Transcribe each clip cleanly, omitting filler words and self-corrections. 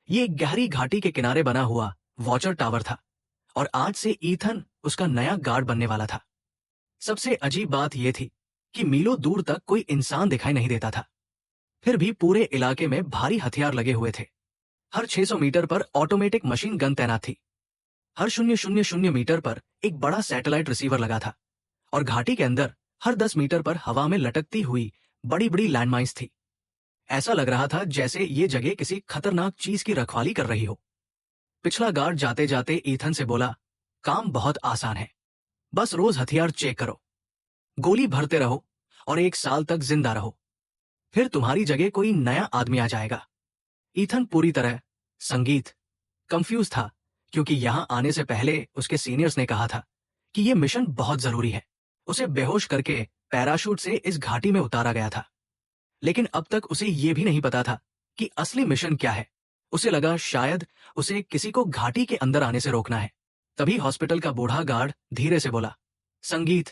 ये एक गहरी घाटी के किनारे बना हुआ वॉचर टावर था और आज से ईथन उसका नया गार्ड बनने वाला था। सबसे अजीब बात यह थी कि मीलों दूर तक कोई इंसान दिखाई नहीं देता था। फिर भी पूरे इलाके में भारी हथियार लगे हुए थे। हर 600 मीटर पर ऑटोमेटिक मशीन गन तैनात थी। हर 000 मीटर पर एक बड़ा सैटेलाइट रिसीवर लगा था और घाटी के अंदर हर 10 मीटर पर हवा में लटकती हुई बड़ी बड़ी लैंडमाइंस थी। ऐसा लग रहा था जैसे ये जगह किसी खतरनाक चीज की रखवाली कर रही हो। पिछला गार्ड जाते जाते ईथन से बोला, काम बहुत आसान है, बस रोज हथियार चेक करो, गोली भरते रहो और 1 साल तक जिंदा रहो, फिर तुम्हारी जगह कोई नया आदमी आ जाएगा। ईथन पूरी तरह संगीत कंफ्यूज था, क्योंकि यहां आने से पहले उसके सीनियर्स ने कहा था कि यह मिशन बहुत जरूरी है। उसे बेहोश करके पैराशूट से इस घाटी में उतारा गया था, लेकिन अब तक उसे यह भी नहीं पता था कि असली मिशन क्या है। उसे लगा शायद उसे किसी को घाटी के अंदर आने से रोकना है। तभी हॉस्पिटल का बूढ़ा गार्ड धीरे से बोला, संगीत,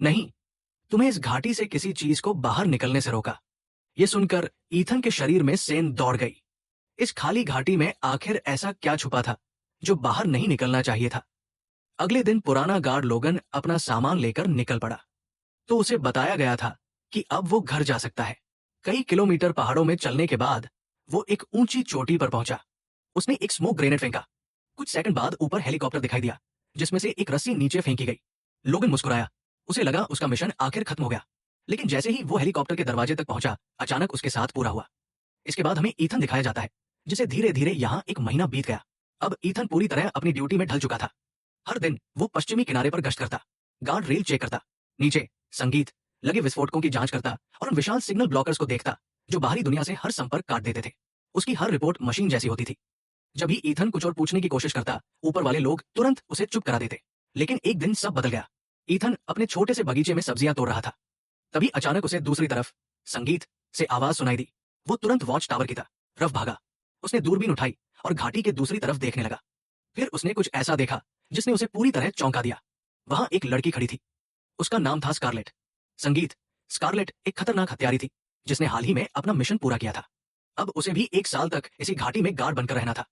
नहीं, तुम्हें इस घाटी से किसी चीज को बाहर निकलने से रोका। यह सुनकर ईथन के शरीर में सेन दौड़ गई। इस खाली घाटी में आखिर ऐसा क्या छुपा था जो बाहर नहीं निकलना चाहिए था। अगले दिन पुराना गार्ड लोगन अपना सामान लेकर निकल पड़ा, तो उसे बताया गया था कि अब वो घर जा सकता है। कई किलोमीटर पहाड़ों में चलने के बाद वो एक ऊंची चोटी पर पहुंचा। उसने एक स्मोक ग्रेनेड फेंका। कुछ सेकंड बाद ऊपर हेलीकॉप्टर दिखाई दिया, जिसमें से एक रस्सी नीचे फेंकी गई। लोगन मुस्कुराया। उसे लगा उसका मिशन आखिर खत्म हो गया। लेकिन जैसे ही वो हेलीकॉप्टर के दरवाजे तक पहुंचा, अचानक उसके साथ पूरा हुआ। इसके बाद हमें ईथन दिखाया जाता है, जिसे धीरे धीरे यहाँ 1 महीना बीत गया। अब ईथन पूरी तरह अपनी ड्यूटी में ढल चुका था। हर दिन वो पश्चिमी किनारे पर गश्त करता, गार्ड रेल चेक करता, नीचे संगीत लगे विस्फोटकों की जांच करता और उन विशाल सिग्नल ब्लॉकर्स को देखता जो बाहरी दुनिया से हर संपर्क काट देते थे। उसकी हर रिपोर्ट मशीन जैसी होती थी। जब भी ईथन कुछ और पूछने की कोशिश करता, ऊपर वाले लोग तुरंत उसे चुप करा देते। लेकिन एक दिन सब बदल गया। ईथन अपने छोटे से बगीचे में सब्जियां तोड़ रहा था। तभी अचानक उसे दूसरी तरफ संगीत से आवाज सुनाई दी। वो तुरंत वॉच टावर की तरफ भागा। उसने दूरबीन उठाई और घाटी के दूसरी तरफ देखने लगा। फिर उसने कुछ ऐसा देखा जिसने उसे पूरी तरह चौंका दिया। वहां एक लड़की खड़ी थी। उसका नाम था स्कारलेट। संगीत, स्कारलेट एक खतरनाक हत्यारी थी जिसने हाल ही में अपना मिशन पूरा किया था। अब उसे भी 1 साल तक इसी घाटी में गार्ड बनकर रहना था।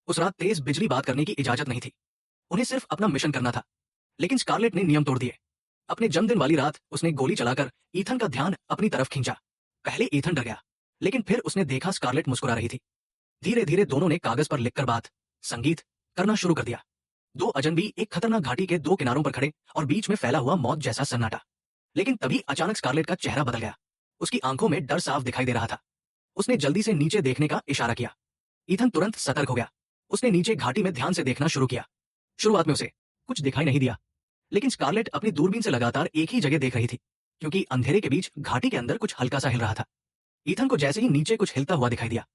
उस रात तेज बिजली बात करने की इजाजत नहीं थी। उन्हें सिर्फ अपना मिशन करना था। लेकिन स्कारलेट ने नियम तोड़ दिए। अपने जन्मदिन वाली रात उसने गोली चलाकर ईथन का ध्यान अपनी तरफ खींचा। पहले ईथन डर गया, लेकिन फिर उसने देखा स्कारलेट मुस्कुरा रही थी। धीरे धीरे दोनों ने कागज पर लिखकर बात संगीत करना शुरू कर दिया। दो अजनबी एक खतरनाक घाटी के दो किनारों पर खड़े और बीच में फैला हुआ मौत जैसा सन्नाटा। लेकिन तभी अचानक स्कारलेट का चेहरा बदल गया। उसकी आंखों में डर साफ दिखाई दे रहा था। उसने जल्दी से नीचे देखने का इशारा किया। ईथन तुरंत सतर्क हो गया। उसने नीचे घाटी में ध्यान से देखना शुरू किया। शुरुआत में उसे कुछ दिखाई नहीं दिया, लेकिन स्कारलेट अपनी दूरबीन से लगातार एक ही जगह देख रही थी, क्योंकि अंधेरे के बीच घाटी के अंदर कुछ हल्का सा हिल रहा था। ईथन को जैसे ही नीचे कुछ हिलता हुआ दिखाई दिया,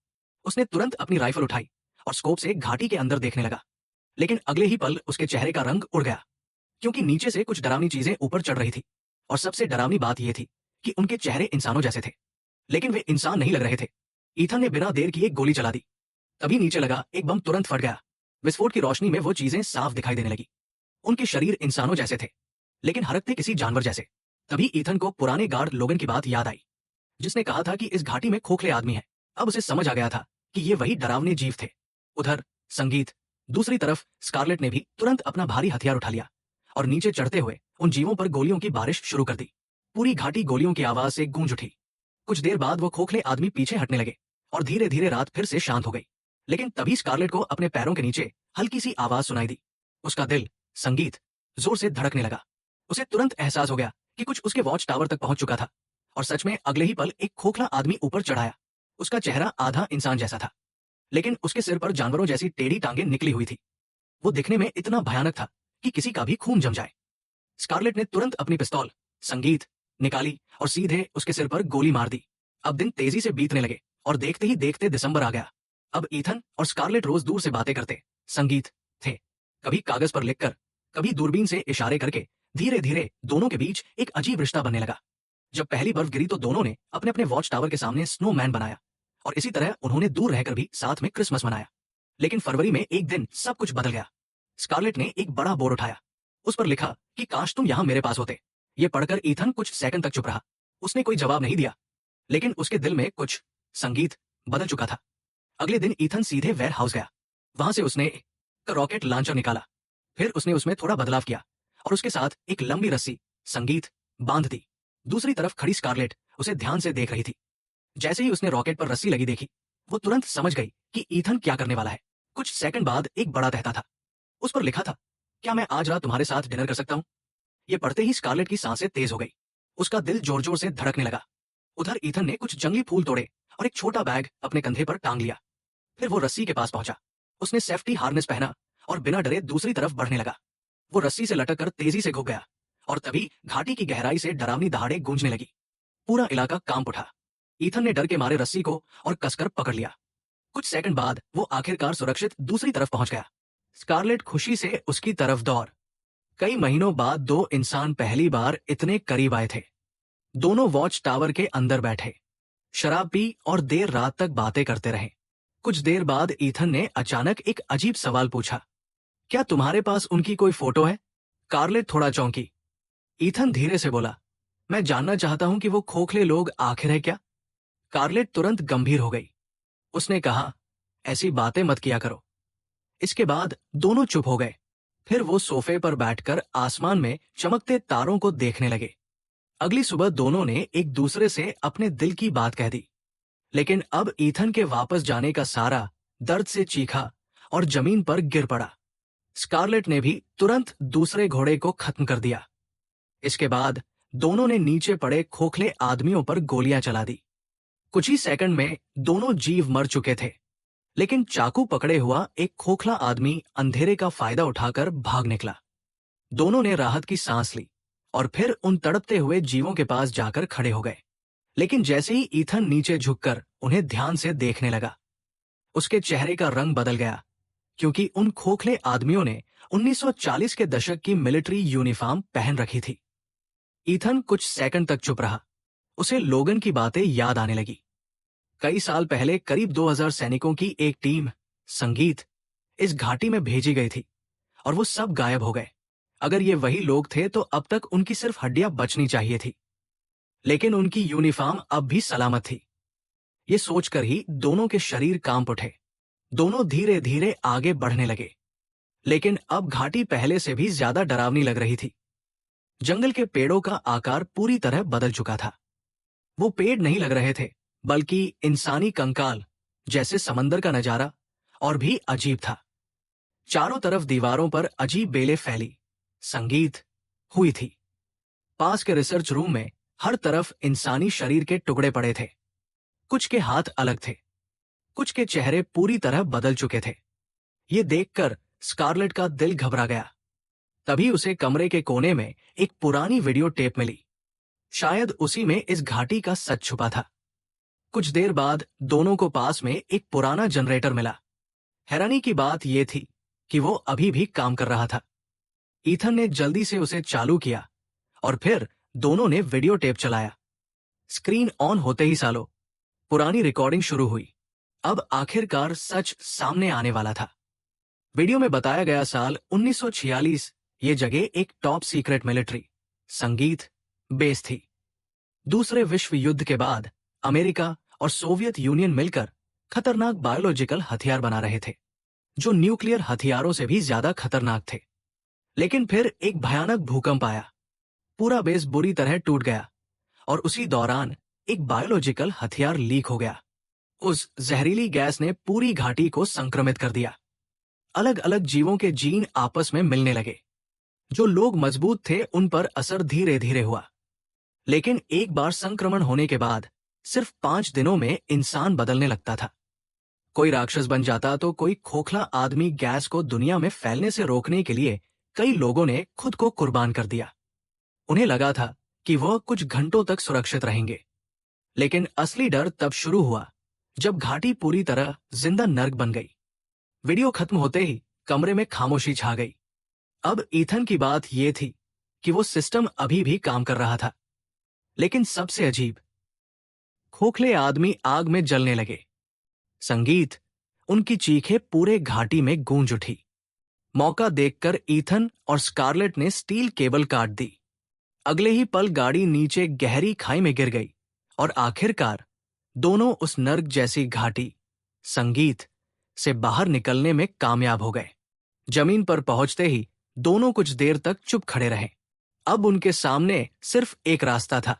उसने तुरंत अपनी राइफल उठाई और स्कोप से घाटी के अंदर देखने लगा। लेकिन अगले ही पल उसके चेहरे का रंग उड़ गया, क्योंकि नीचे से कुछ डरावनी चीजें ऊपर चढ़ रही थी। और सबसे डरावनी बात यह थी कि उनके चेहरे इंसानों जैसे थे, लेकिन वे इंसान नहीं लग रहे थे। ईथन ने बिना देर किए गोली चला दी। तभी नीचे लगा एक बम तुरंत फट गया। विस्फोट की रोशनी में वो चीजें साफ दिखाई देने लगी। उनके शरीर इंसानों जैसे थे, लेकिन हरकते किसी जानवर जैसे। तभी ईथन को पुराने गार्ड लोगन की बात याद आई, जिसने कहा था कि इस घाटी में खोखले आदमी हैं। अब उसे समझ आ गया था कि ये वही डरावने जीव थे। उधर संगीत, दूसरी तरफ स्कारलेट ने भी तुरंत अपना भारी हथियार उठा लिया और नीचे चढ़ते हुए उन जीवों पर गोलियों की बारिश शुरू कर दी। पूरी घाटी गोलियों की आवाज से गूंज उठी। कुछ देर बाद वो खोखले आदमी पीछे हटने लगे और धीरे धीरे रात फिर से शांत हो गई। लेकिन तभी स्कारलेट को अपने पैरों के नीचे हल्की सी आवाज सुनाई दी। उसका दिल संगीत जोर से धड़कने लगा। उसे तुरंत एहसास हो गया कि कुछ उसके वॉच टावर तक पहुंच चुका था। और सच में अगले ही पल एक खोखला आदमी ऊपर चढ़ाया। उसका चेहरा आधा इंसान जैसा था, लेकिन उसके सिर पर जानवरों जैसी टेढ़ी टांगें निकली हुई थी। वो दिखने में इतना भयानक था कि किसी का भी खून जम जाए। स्कारलेट ने तुरंत अपनी पिस्तौल संगीत निकाली और सीधे उसके सिर पर गोली मार दी। अब दिन तेजी से बीतने लगे और देखते ही देखते दिसंबर आ गया। अब ईथन और स्कारलेट रोज दूर से बातें करते संगीत थे, कभी कागज पर लिखकर, कभी दूरबीन से इशारे करके। धीरे धीरे दोनों के बीच एक अजीब रिश्ता बनने लगा। जब पहली बर्फ गिरी तो दोनों ने अपने अपने वॉच टावर के सामने स्नोमैन बनाया और इसी तरह उन्होंने दूर रहकर भी साथ में क्रिसमस मनाया। लेकिन फरवरी में एक दिन सब कुछ बदल गया। स्कारलेट ने एक बड़ा बोर्ड उठाया। उस पर लिखा कि काश तुम यहां मेरे पास होते। ये पढ़कर ईथन कुछ सेकंड तक चुप रहा। उसने कोई जवाब नहीं दिया, लेकिन उसके दिल में कुछ संगीत बदल चुका था। अगले दिन ईथन सीधे वेयर हाउस गया। वहां से उसने एक रॉकेट लॉन्चर निकाला। फिर उसने उसमें थोड़ा बदलाव किया और उसके साथ एक लंबी रस्सी संगीत बांध दी। दूसरी तरफ खड़ी स्कारलेट उसे ध्यान से देख रही थी। जैसे ही उसने रॉकेट पर रस्सी लगी देखी, वो तुरंत समझ गई कि ईथन क्या करने वाला है। कुछ सेकंड बाद एक बड़ा तहता था। उस पर लिखा था, क्या मैं आज रात तुम्हारे साथ डिनर कर सकता हूँ? ये पढ़ते ही स्कारलेट की सांसें तेज हो गई। उसका दिल जोर जोर से धड़कने लगा। उधर ईथन ने कुछ जंगली फूल तोड़े और एक छोटा बैग अपने कंधे पर टांग लिया। फिर वो रस्सी के पास पहुंचा। उसने सेफ्टी हार्नेस पहना और बिना डरे दूसरी तरफ बढ़ने लगा। वो रस्सी से लटक कर तेजी से घुस गया और तभी घाटी की गहराई से डरावनी दहाड़े गूंजने लगी। पूरा इलाका कांप उठा। ईथन ने डर के मारे रस्सी को और कसकर पकड़ लिया। कुछ सेकंड बाद वो आखिरकार सुरक्षित दूसरी तरफ पहुंच गया। स्कारलेट खुशी से उसकी तरफ दौड़। कई महीनों बाद दो इंसान पहली बार इतने करीब आए थे। दोनों वॉच टावर के अंदर बैठे, शराब पी और देर रात तक बातें करते रहे। कुछ देर बाद ईथन ने अचानक एक अजीब सवाल पूछा, क्या तुम्हारे पास उनकी कोई फोटो है? स्कारलेट थोड़ा चौंकी। ईथन धीरे से बोला, मैं जानना चाहता हूं कि वो खोखले लोग आखिर है क्या? स्कारलेट तुरंत गंभीर हो गई। उसने कहा, ऐसी बातें मत किया करो। इसके बाद दोनों चुप हो गए। फिर वो सोफे पर बैठकर आसमान में चमकते तारों को देखने लगे। अगली सुबह दोनों ने एक दूसरे से अपने दिल की बात कह दी। लेकिन अब ईथन के वापस जाने का सारा दर्द से चीखा और जमीन पर गिर पड़ा। स्कारलेट ने भी तुरंत दूसरे घोड़े को खत्म कर दिया। इसके बाद दोनों ने नीचे पड़े खोखले आदमियों पर गोलियां चला दी। कुछ ही सेकंड में दोनों जीव मर चुके थे। लेकिन चाकू पकड़े हुआ एक खोखला आदमी अंधेरे का फायदा उठाकर भाग निकला। दोनों ने राहत की सांस ली और फिर उन तड़पते हुए जीवों के पास जाकर खड़े हो गए। लेकिन जैसे ही ईथन नीचे झुककर उन्हें ध्यान से देखने लगा, उसके चेहरे का रंग बदल गया, क्योंकि उन खोखले आदमियों ने 1940 के दशक की मिलिट्री यूनिफॉर्म पहन रखी थी। ईथन कुछ सेकंड तक चुप रहा। उसे लोगन की बातें याद आने लगी। कई साल पहले करीब 2000 सैनिकों की एक टीम संगीत इस घाटी में भेजी गई थी और वो सब गायब हो गए। अगर ये वही लोग थे तो अब तक उनकी सिर्फ हड्डियां बचनी चाहिए थी। लेकिन उनकी यूनिफॉर्म अब भी सलामत थी। ये सोचकर ही दोनों के शरीर कांप उठे। दोनों धीरे धीरे आगे बढ़ने लगे। लेकिन अब घाटी पहले से भी ज्यादा डरावनी लग रही थी। जंगल के पेड़ों का आकार पूरी तरह बदल चुका था। वो पेड़ नहीं लग रहे थे, बल्कि इंसानी कंकाल जैसे समंदर का नजारा और भी अजीब था। चारों तरफ दीवारों पर अजीब बेलें फैली संगीत हुई थी। पास के रिसर्च रूम में हर तरफ इंसानी शरीर के टुकड़े पड़े थे। कुछ के हाथ अलग थे, कुछ के चेहरे पूरी तरह बदल चुके थे। ये देखकर स्कारलेट का दिल घबरा गया। तभी उसे कमरे के कोने में एक पुरानी वीडियो टेप मिली। शायद उसी में इस घाटी का सच छुपा था। कुछ देर बाद दोनों को पास में एक पुराना जनरेटर मिला। हैरानी की बात यह थी कि वो अभी भी काम कर रहा था। ईथन ने जल्दी से उसे चालू किया और फिर दोनों ने वीडियो टेप चलाया। स्क्रीन ऑन होते ही सालों पुरानी रिकॉर्डिंग शुरू हुई। अब आखिरकार सच सामने आने वाला था। वीडियो में बताया गया साल 1946। ये जगह एक टॉप सीक्रेट मिलिट्री संगीत बेस थी। दूसरे विश्व युद्ध के बाद अमेरिका और सोवियत यूनियन मिलकर खतरनाक बायोलॉजिकल हथियार बना रहे थे, जो न्यूक्लियर हथियारों से भी ज्यादा खतरनाक थे। लेकिन फिर एक भयानक भूकंप आया। पूरा बेस बुरी तरह टूट गया और उसी दौरान एक बायोलॉजिकल हथियार लीक हो गया। उस जहरीली गैस ने पूरी घाटी को संक्रमित कर दिया। अलग अलग जीवों के जीन आपस में मिलने लगे। जो लोग मजबूत थे उन पर असर धीरे धीरे हुआ। लेकिन एक बार संक्रमण होने के बाद सिर्फ 5 दिनों में इंसान बदलने लगता था। कोई राक्षस बन जाता तो कोई खोखला आदमी। गैस को दुनिया में फैलने से रोकने के लिए कई लोगों ने खुद को कुर्बान कर दिया। उन्हें लगा था कि वह कुछ घंटों तक सुरक्षित रहेंगे। लेकिन असली डर तब शुरू हुआ जब घाटी पूरी तरह जिंदा नर्क बन गई। वीडियो खत्म होते ही कमरे में खामोशी छा गई। अब ईथन की बात यह थी कि वो सिस्टम अभी भी काम कर रहा था। लेकिन सबसे अजीब, खोखले आदमी आग में जलने लगे। संगीत, उनकी चीखें पूरे घाटी में गूंज उठी। मौका देखकर ईथन और स्कारलेट ने स्टील केबल काट दी। अगले ही पल गाड़ी नीचे गहरी खाई में गिर गई और आखिरकार दोनों उस नर्क जैसी घाटी संगीत से बाहर निकलने में कामयाब हो गए। जमीन पर पहुंचते ही दोनों कुछ देर तक चुप खड़े रहे। अब उनके सामने सिर्फ एक रास्ता था,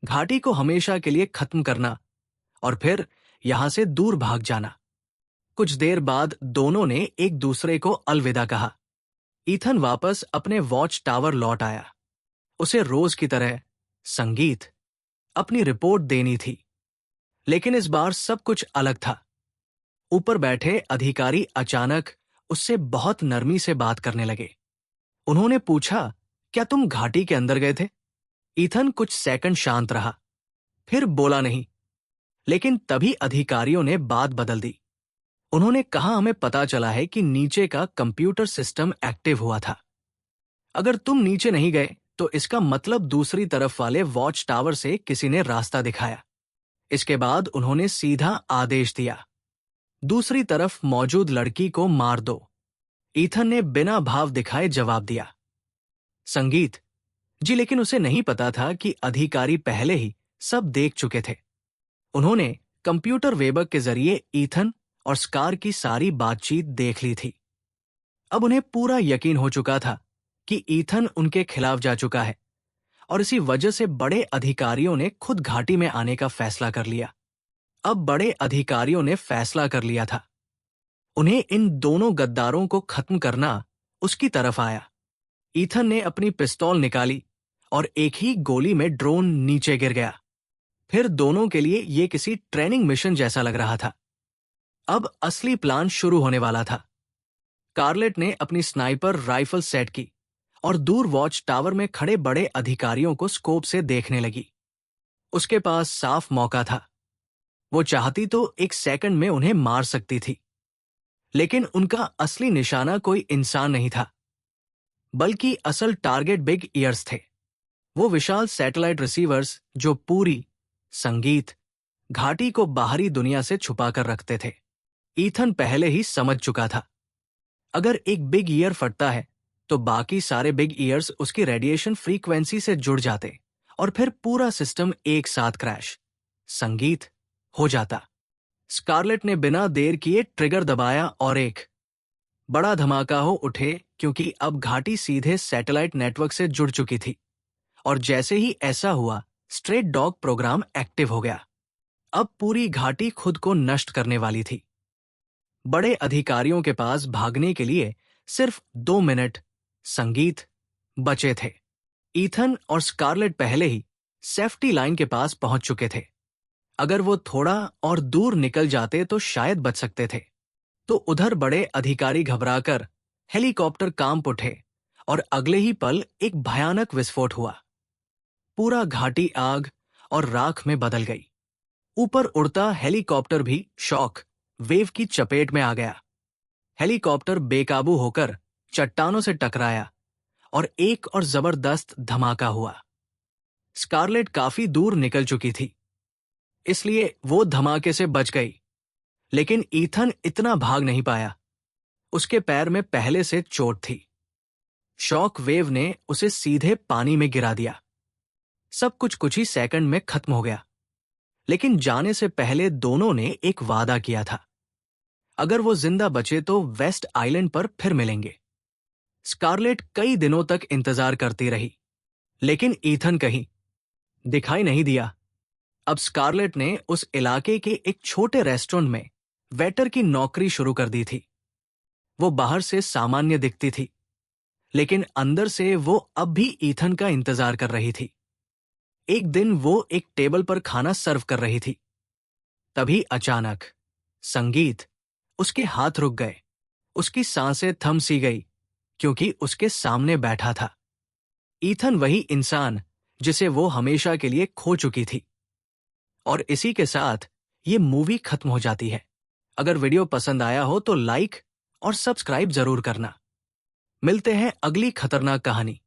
घाटी को हमेशा के लिए खत्म करना और फिर यहां से दूर भाग जाना। कुछ देर बाद दोनों ने एक दूसरे को अलविदा कहा। ईथन वापस अपने वॉच टावर लौट आया। उसे रोज की तरह संगीत अपनी रिपोर्ट देनी थी, लेकिन इस बार सब कुछ अलग था। ऊपर बैठे अधिकारी अचानक उससे बहुत नरमी से बात करने लगे। उन्होंने पूछा, क्या तुम घाटी के अंदर गए थे? ईथन कुछ सेकंड शांत रहा, फिर बोला नहीं। लेकिन तभी अधिकारियों ने बात बदल दी। उन्होंने कहा, हमें पता चला है कि नीचे का कंप्यूटर सिस्टम एक्टिव हुआ था। अगर तुम नीचे नहीं गए तो इसका मतलब दूसरी तरफ वाले वॉच टावर से किसी ने रास्ता दिखाया। इसके बाद उन्होंने सीधा आदेश दिया, दूसरी तरफ मौजूद लड़की को मार दो। ईथन ने बिना भाव दिखाए जवाब दिया। संगीत जी, लेकिन उसे नहीं पता था कि अधिकारी पहले ही सब देख चुके थे। उन्होंने कंप्यूटर वेबक के जरिए ईथन और स्कार की सारी बातचीत देख ली थी। अब उन्हें पूरा यकीन हो चुका था कि ईथन उनके खिलाफ जा चुका है और इसी वजह से बड़े अधिकारियों ने खुद घाटी में आने का फैसला कर लिया। अब बड़े अधिकारियों ने फैसला कर लिया था, उन्हें इन दोनों गद्दारों को खत्म करना उसकी तरफ आया। ईथन ने अपनी पिस्तौल निकाली और एक ही गोली में ड्रोन नीचे गिर गया। फिर दोनों के लिए यह किसी ट्रेनिंग मिशन जैसा लग रहा था। अब असली प्लान शुरू होने वाला था। कार्लेट ने अपनी स्नाइपर राइफल सेट की और दूर वॉच टावर में खड़े बड़े अधिकारियों को स्कोप से देखने लगी। उसके पास साफ मौका था। वो चाहती तो एक सेकंड में उन्हें मार सकती थी, लेकिन उनका असली निशाना कोई इंसान नहीं था, बल्कि असल टारगेट बिग ईयर्स थे। वो विशाल सैटेलाइट रिसीवर्स जो पूरी संगीत घाटी को बाहरी दुनिया से छुपाकर रखते थे। ईथन पहले ही समझ चुका था, अगर एक बिग ईयर फटता है तो बाकी सारे बिग ईयर्स उसकी रेडिएशन फ्रीक्वेंसी से जुड़ जाते और फिर पूरा सिस्टम एक साथ क्रैश संगीत हो जाता। स्कारलेट ने बिना देर किए ट्रिगर दबाया और एक बड़ा धमाका हो उठे, क्योंकि अब घाटी सीधे सैटेलाइट नेटवर्क से जुड़ चुकी थी। और जैसे ही ऐसा हुआ, स्ट्रेट डॉग प्रोग्राम एक्टिव हो गया। अब पूरी घाटी खुद को नष्ट करने वाली थी। बड़े अधिकारियों के पास भागने के लिए सिर्फ 2 मिनट संगीत बचे थे। ईथन और स्कारलेट पहले ही सेफ्टी लाइन के पास पहुंच चुके थे। अगर वो थोड़ा और दूर निकल जाते तो शायद बच सकते थे। तो उधर बड़े अधिकारी घबराकर हेलीकॉप्टर कांप उठे और अगले ही पल एक भयानक विस्फोट हुआ। पूरा घाटी आग और राख में बदल गई। ऊपर उड़ता हेलीकॉप्टर भी शॉक वेव की चपेट में आ गया। हेलीकॉप्टर बेकाबू होकर चट्टानों से टकराया और एक और जबरदस्त धमाका हुआ। स्कारलेट काफी दूर निकल चुकी थी, इसलिए वो धमाके से बच गई, लेकिन ईथन इतना भाग नहीं पाया। उसके पैर में पहले से चोट थी। शॉक वेव ने उसे सीधे पानी में गिरा दिया। सब कुछ ही सेकंड में खत्म हो गया। लेकिन जाने से पहले दोनों ने एक वादा किया था, अगर वो जिंदा बचे तो वेस्ट आइलैंड पर फिर मिलेंगे। स्कारलेट कई दिनों तक इंतजार करती रही, लेकिन ईथन कहीं दिखाई नहीं दिया। अब स्कारलेट ने उस इलाके के एक छोटे रेस्टोरेंट में वेटर की नौकरी शुरू कर दी थी। वो बाहर से सामान्य दिखती थी, लेकिन अंदर से वो अब भी ईथन का इंतजार कर रही थी। एक दिन वो एक टेबल पर खाना सर्व कर रही थी। तभी अचानक संगीत उसके हाथ रुक गए। उसकी सांसें थम सी गई, क्योंकि उसके सामने बैठा था ईथन, वही इंसान जिसे वो हमेशा के लिए खो चुकी थी। और इसी के साथ ये मूवी खत्म हो जाती है। अगर वीडियो पसंद आया हो तो लाइक और सब्सक्राइब जरूर करना। मिलते हैं अगली खतरनाक कहानी